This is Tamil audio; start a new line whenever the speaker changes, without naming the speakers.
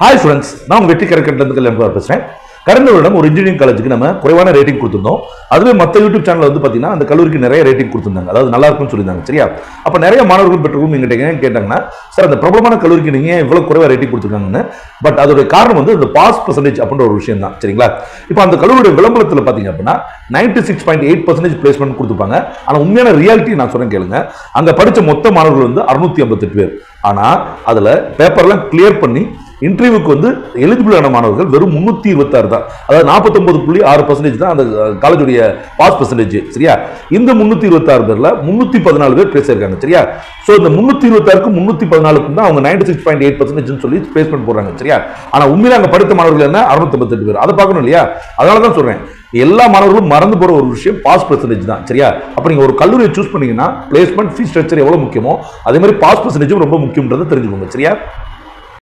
ஹாய் ஃப்ரெண்ட்ஸ், நான் உங்கள் வெற்றி கரெக்ட் பேசுகிறேன். கடந்த வருடம் ஒரு இன்ஜினியரிங் காலேஜுக்கு நம்ம குறைவான ரேட்டிங் கொடுத்துருந்தோம். அதுவே மற்ற யூடியூப் சேனல் வந்து பார்த்தீங்கன்னா அந்த கல்லூரிக்கு நிறைய ரேட்டிங் கொடுத்துருந்தாங்க, அதாவது நல்லா இருக்கும்னு சொல்லியிருந்தாங்க. சரியா? அப்போ நிறைய மாணவர்கள் பெற்றோர்களும் எங்கிட்ட கேட்டாங்கன்னா, சார் அந்த பிரபலமான கல்லூரிக்கு நீங்கள் இவ்வளோ குறைவாக ரேட்டிங் கொடுத்துருக்காங்கன்னு. பட் அதோட காரணம் வந்து அந்த பாஸ் பர்சன்டேஜ் அப்படின்ற ஒரு விஷயம் தான். சரிங்களா? இப்போ அந்த கல்லூரியோட விளம்பரத்தில் பார்த்தீங்க அப்படின்னா 96.8% பிளேஸ்மெண்ட் கொடுத்துப்பாங்க. ஆனால் உண்மையான ரியாலிட்டி நான் சொல்றேன் கேளுங்க. அங்கே படித்த மொத்த மாணவர்கள் வந்து 658 பேர். ஆனால் அதில் பேப்பர்லாம் கிளியர் பண்ணி இன்டர்வியூக்கு வந்து எலிஜிபிள் ஆன மாணவர்கள் வெறும் 326 தான். அதாவது 49.6% தான் அந்த காலேஜுடைய பாஸ் பர்சன்டேஜ். சரியா? இந்த 326 பேர்ல 314 பேர் பிளேஸ் ஆயிருக்காங்க. சரியா? சோ இந்த 326க்கும் 314க்கும் தான் அவங்க 96.8% சொல்லி பிளேஸ்மெண்ட் போடுறாங்க. சரியா? ஆனா உண்மையில அங்க படித்த மாணவர்கள் என்ன 658 பேர். அதை பார்க்கணும் இல்லையா? அதனால தான் சொல்றேன், எல்லா மாணவர்களும் மறந்து போற ஒரு விஷயம் பாஸ் பர்சன்டேஜ் தான். சரியா? அப்ப நீங்க ஒரு கல்லூரியை சூஸ் பண்ணீங்கன்னா பிளேஸ்மெண்ட் ஃபீஸ் ஸ்ட்ரக்சர் எவ்வளவு முக்கியமோ அதே மாதிரி பாஸ் பர்சன்டேஜும் ரொம்ப முக்கியம்ன்றதை தெரிஞ்சுக்கோங்க. சரியா?